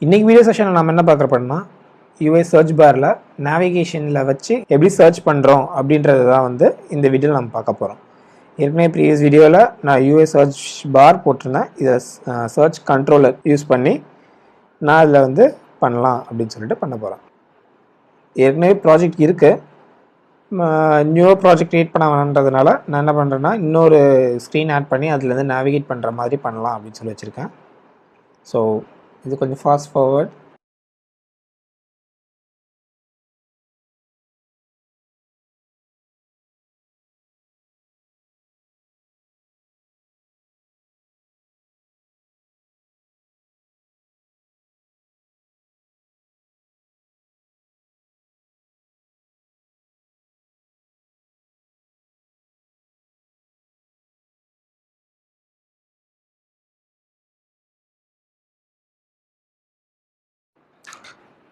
இன்றைக்கி வீடியோ செஷனில் நம்ம என்ன பார்க்குற பண்ணோம்னா யூஐ சர்ச் பாரில் நேவிகேஷனில் வச்சு எப்படி சர்ச் பண்ணுறோம் அப்படின்றது தான் வந்து இந்த வீடியோவில் நம்ம பார்க்க போகிறோம். ஏற்கனவே ப்ரீவியஸ் வீடியோவில் நான் யூஐ சர்ச் பார் போட்டிருந்தேன். இதை சர்ச் கண்ட்ரோலர் யூஸ் பண்ணி நான் அதில் வந்து பண்ணலாம் அப்படின்னு சொல்லிட்டு பண்ண போகிறேன். ஏற்கனவே ப்ராஜெக்ட் இருக்குது, நியூவாக ப்ராஜெக்ட் க்ரியேட் பண்ண வேணுன்றதுனால நான் என்ன பண்ணுறேன்னா இன்னொரு ஸ்க்ரீன் ஆட் பண்ணி அதுலேருந்து நேவிகேட் பண்ணுற மாதிரி பண்ணலாம் அப்படின்னு சொல்லி வச்சுருக்கேன். ஸோ இது கொஞ்சம் ஃபாஸ்ட் ஃபார்வர்ட்.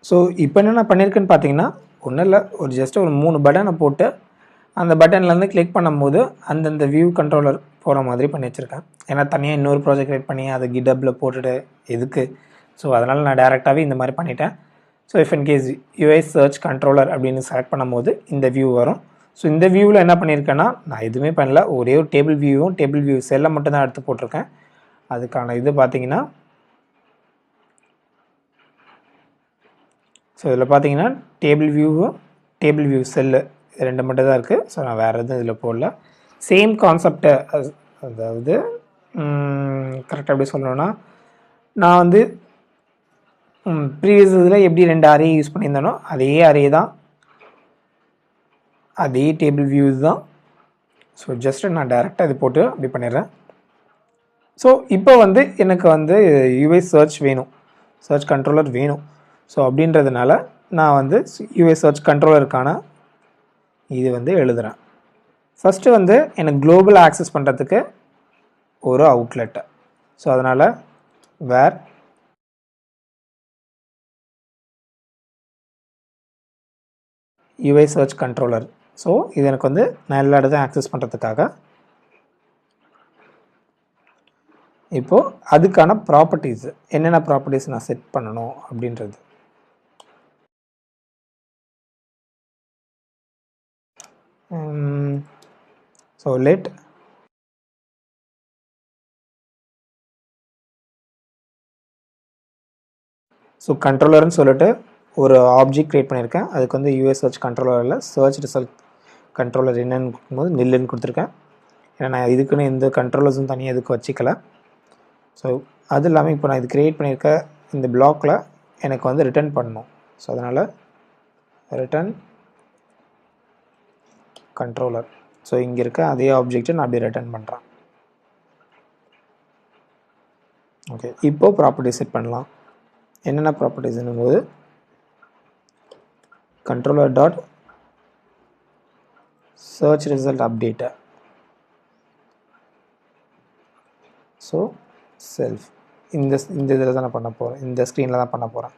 ஸோ இப்போ என்ன நான் பண்ணியிருக்கேன்னு பார்த்தீங்கன்னா ஒன்றும் இல்லை, ஒரு ஜஸ்ட் ஒரு 3 பட்டனை போட்டு அந்த பட்டன்லேருந்து கிளிக் பண்ணும்போது அந்தந்த வியூ கண்ட்ரோலர் போகிற மாதிரி பண்ணி வச்சுருக்கேன். ஏன்னா தனியாக இன்னொரு ப்ராஜெக்ட் கிரியேட் பண்ணி அதை கிட்டப்பில் போட்டுட்டு எதுக்கு, ஸோ அதனால் நான் டேரெக்டாகவே இந்த மாதிரி பண்ணிட்டேன். So if in case UI search controller அப்படின்னு செலக்ட் பண்ணும்போது இந்த வியூ வரும். ஸோ இந்த வியூவில் என்ன பண்ணியிருக்கேன்னா நான் எதுவுமே பண்ணல, ஒரே ஒரு டேபிள் வியூ செல்லை மட்டும் தான் எடுத்து போட்டிருக்கேன். அதுக்கான இது பார்த்தீங்கன்னா ஸோ இதில் பார்த்தீங்கன்னா டேபிள் வியூ செல்லு ரெண்டு மட்டும் தான் இருக்குது. ஸோ நான் வேறு எதுவும் இதில் போடல. சேம் கான்செப்டை, அதாவது கரெக்டாக எப்படி சொல்லணும்னா நான் வந்து ப்ரீவியஸ் இதில் எப்படி 2 அரே யூஸ் பண்ணியிருந்தேனோ அதே அரே தான், அதே டேபிள் வியூஸ் தான். ஸோ ஜஸ்ட்டு நான் டைரெக்டாக இது போட்டு அப்படி பண்ணிடுறேன். ஸோ இப்போ வந்து எனக்கு வந்து யூஐ சர்ச் வேணும், சர்ச் கண்ட்ரோலர் வேணும். ஸோ அப்படின்றதுனால நான் வந்து யூஐ சர்ச் கண்ட்ரோலருக்கான இது வந்து எழுதுகிறேன். ஃபஸ்ட்டு வந்து எனக்கு குளோபல் ஆக்சஸ் பண்ணுறதுக்கு ஒரு அவுட்லெட்டு. ஸோ அதனால் வேர் யூஐ சர்ச் கண்ட்ரோலர். ஸோ இது எனக்கு வந்து நான் எல்லா இடத்தையும் ஆக்சஸ் பண்ணுறதுக்காக. இப்போது அதுக்கான ப்ராப்பர்ட்டிஸ் என்னென்ன ப்ராப்பர்ட்டிஸ் நான் செட் பண்ணணும் அப்படின்றது. ஸோ லெட் ஸோ கண்ட்ரோலர்னு சொல்லிட்டு ஒரு ஆப்ஜெக்ட் க்ரியேட் பண்ணியிருக்கேன். அதுக்கு வந்து யூஐ சர்ச் கண்ட்ரோலரில் சர்ச் ரிசல்ட் கண்ட்ரோலர் என்னன்னு கொடுக்கும்போது நில்லுன்னு கொடுத்துருக்கேன். ஏன்னா நான் இதுக்குன்னு எந்த கண்ட்ரோலர்ஸும் தனியாக இதுக்கு வச்சுக்கல. ஸோ அது இல்லாமல் இப்போ நான் இது க்ரியேட் பண்ணியிருக்க இந்த பிளாக்கில் எனக்கு வந்து ரிட்டர்ன் பண்ணணும். ஸோ அதனால் ரிட்டர்ன் கண்ட்ரோலர். ஸோ இங்கே இருக்க அதே ஆப்ஜெக்டை நான் அப்படியே ரிட்டர்ன் பண்ணுறேன். ஓகே, இப்போது ப்ராப்பர்ட்டிஸ் செட் பண்ணலாம். என்னென்ன ப்ராப்பர்ட்டிஸ்னும் போது கண்ட்ரோலர் டாட் சர்ச் ரிசல்ட் அப்டேட்டை. ஸோ செல்ஃப் இந்த இதில் தான் நான் பண்ண போகிறேன், இந்த ஸ்க்ரீனில் தான் பண்ண போகிறேன்.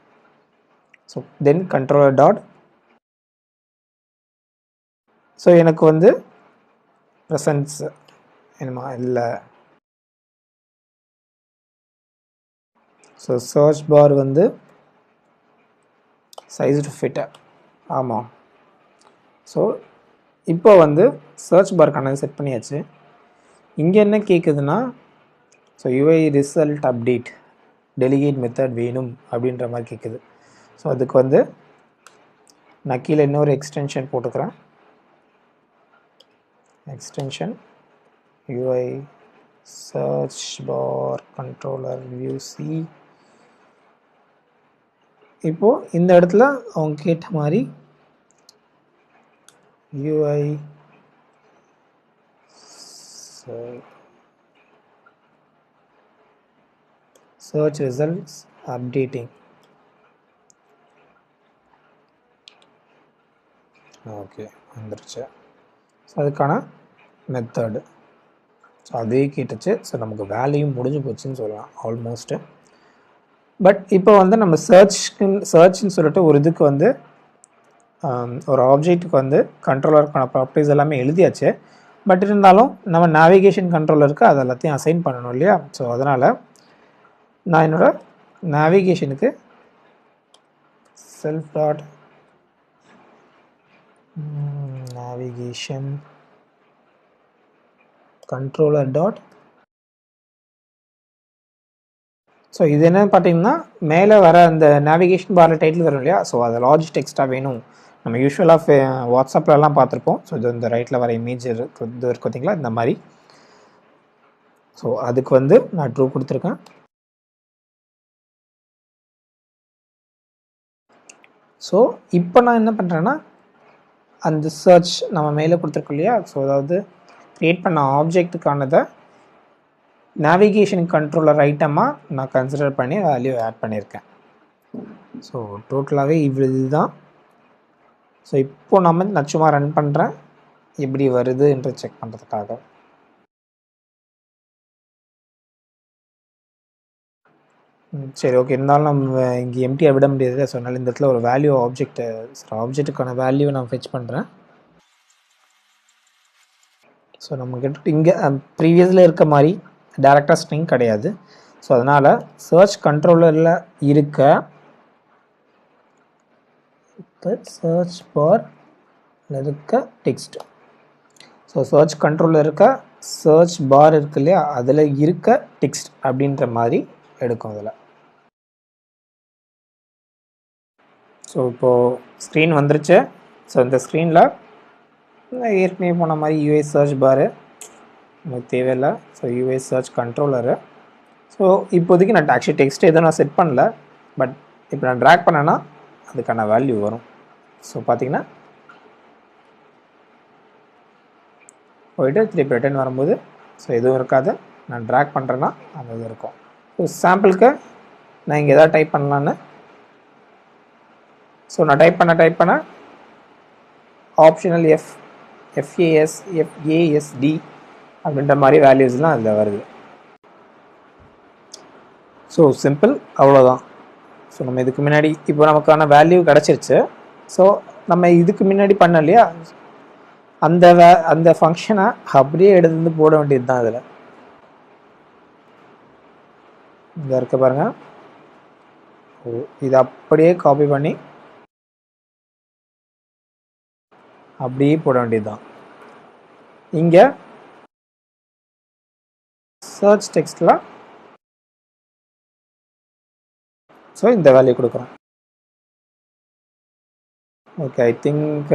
So then controller dot so எனக்கு வந்து ப்ரெசன்ஸ் என்னமா இல்லை. ஸோ சர்ச் பார் வந்து சைஸ் டு ஃபிட்டு. ஆமாம். ஸோ இப்போ வந்து சர்ச் பார்க்கான செட் பண்ணியாச்சு. இங்கே என்ன கேட்குதுன்னா so UI result update delegate method வேணும் அப்படின்ற மாதிரி கேட்குது. ஸோ அதுக்கு வந்து நான் கீழே இன்னொரு எக்ஸ்டென்ஷன் போட்டுக்கிறேன். Extension UI search bar controller view C. இப்போது இந்த இடத்துல அவங்க கேட்ட மாதிரி UI search results updating. Okay, வந்துருச்சு. ஸோ அதுக்கான மெத்தடு ஸோ அதே கேட்டுச்சு. ஸோ நமக்கு வேலையும் முடிஞ்சு போச்சுன்னு சொல்லலாம் ஆல்மோஸ்ட்டு. பட் இப்போ வந்து நம்ம சர்ச்னு சொல்லிட்டு ஒரு இதுக்கு வந்து ஒரு ஆப்ஜெக்ட்டுக்கு வந்து கண்ட்ரோலருக்கான ப்ராப்பர்ட்டிஸ் எல்லாமே எழுதியாச்சு. பட் இருந்தாலும் நம்ம நேவிகேஷன் கண்ட்ரோலருக்கு அது எல்லாத்தையும் அசைன் பண்ணணும் இல்லையா. ஸோ அதனால் நான் என்னோடய நேவிகேஷனுக்கு self dot navigation controller dot. So இது என்னன்னு பார்த்தீங்கன்னா மேலே வர அந்த நேவிகேஷன் பாரில் டைட்டில் வரும் இல்லையா, ஸோ அது லார்ஜ் டெக்ஸ்ட்டாக வேணும். நம்ம யூஸ்வலாக வாட்ஸ்அப்லலாம் பார்த்துருப்போம். ஸோ இது இந்த ரைட்டில் வர இமேஜ் இது இருக்கு பார்த்தீங்களா, இந்த மாதிரி. ஸோ அதுக்கு வந்து நான் ட்ரூ கொடுத்துருக்கேன். ஸோ இப்போ நான் என்ன பண்ணுறேன்னா அந்த சர்ச் நம்ம மேலே கொடுத்துருக்கோம் இல்லையா, ஸோ அதாவது க்ரியேட் பண்ண ஆப்ஜெக்ட்டுக்கானதை நேவிகேஷன் கண்ட்ரோலர் ஐட்டமாக நான் கன்சிடர் பண்ணி வேல்யூ ஆட் பண்ணியிருக்கேன். ஸோ டோட்டலாகவே இதுதான். ஸோ இப்போது நான் சும்மா ரன் பண்ணுறேன் எப்படி வருது என்று செக் பண்ணுறதுக்காக. சரி, ஓகே. இருந்தாலும் நம்ம இங்கே எம்டியாக விட முடியாது. ஸோ அதனால் இந்த இடத்துல ஒரு வேல்யூ ஆப்ஜெக்ட்டுக்கான வேல்யூ நான் ஃபெச் பண்ணுறேன். ஸோ நம்மக்கிட்ட இங்கே ப்ரீவியஸில் இருக்க மாதிரி டேரெக்டாக ஸ்ட்ரிங் கிடையாது. ஸோ அதனால் சர்ச் கண்ட்ரோலரில் இருக்க சர்ச் பார் இருக்க டெக்ஸ்ட். ஸோ சர்ச் கண்ட்ரோலில் இருக்க சர்ச் பார் இருக்கு இல்லையா, அதில் இருக்க டெக்ஸ்ட் அப்படின்ற மாதிரி எடுக்கும் அதில். ஸோ இப்போது ஸ்க்ரீன் வந்துருச்சு. ஸோ இந்த ஸ்க்ரீனில் ஏற்கனவே போன மாதிரி யூஐ சர்ச் பாரு நமக்கு தேவையில்லை. So UI search controller. So இப்போதைக்கு நான் ஆக்சுவலி டெக்ஸ்ட் எதுவும் நான் செட் பண்ணல, பட் இப்போ நான் ட்ராக் பண்ணேன்னா அதுக்கான வேல்யூ வரும். ஸோ பார்த்தீங்கன்னா போய்ட்டு திருப்பி ரிட்டர்ன் வரும்போது ஸோ எதுவும் இருக்காது. நான் ட்ராக் பண்ணுறேன்னா அந்த இது இருக்கும். ஸோ சாம்பிளுக்கு நான் இங்கே எதாவது டைப் பண்ணலான்னு, ஸோ நான் டைப் பண்ண ஆப்ஷனல் FASD அப்படின்ற மாதிரி வேல்யூஸ்லாம் அதில் வருது. ஸோ சிம்பிள், அவ்வளோதான். ஸோ நம்ம இதுக்கு முன்னாடி இப்போ நமக்கான வேல்யூ கிடச்சிருச்சு. ஸோ நம்ம இதுக்கு முன்னாடி பண்ண இல்லையா, அந்த ஃபங்க்ஷனை அப்படியே எடுத்து போட வேண்டியது தான். அதில் இங்கே இருக்க பாருங்கள். இதை அப்படியே காப்பி பண்ணி அப்படியே போட வேண்டியது தான். இங்கே சர்ச் டெக்ஸ்டில் ஸோ இந்த வேல்யூ கொடுக்குறோம். ஓகே, ஐ திங்க்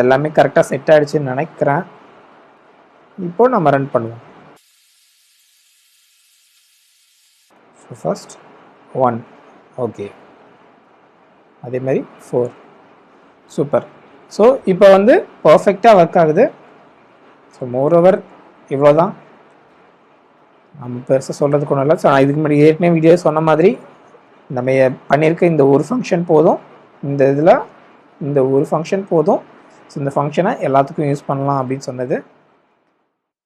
எல்லாமே கரெக்டாக செட் ஆகிடுச்சுன்னு நினைக்கிறேன். இப்போ நம்ம ரன் பண்ணுவோம். ஸோ ஃபர்ஸ்ட் 1, ஓகே, அதே மாதிரி 4, சூப்பர். ஸோ இப்போ வந்து பர்ஃபெக்டாக ஒர்க் ஆகுது. ஸோ மோரோவர் இவ்வளோ தான், நம்ம பெருசாக சொல்கிறதுக்கு ஒன்றும் இல்லை. ஸோ நான் இதுக்கு முன்னாடி ஏற்கனவே வீடியோ சொன்ன மாதிரி நம்ம பண்ணியிருக்க இந்த ஒரு ஃபங்க்ஷன் போதும். இந்த ஒரு ஃபங்க்ஷன் போதும். ஸோ இந்த ஃபங்க்ஷனை எல்லாத்துக்கும் யூஸ் பண்ணலாம் அப்படின்னு சொன்னது.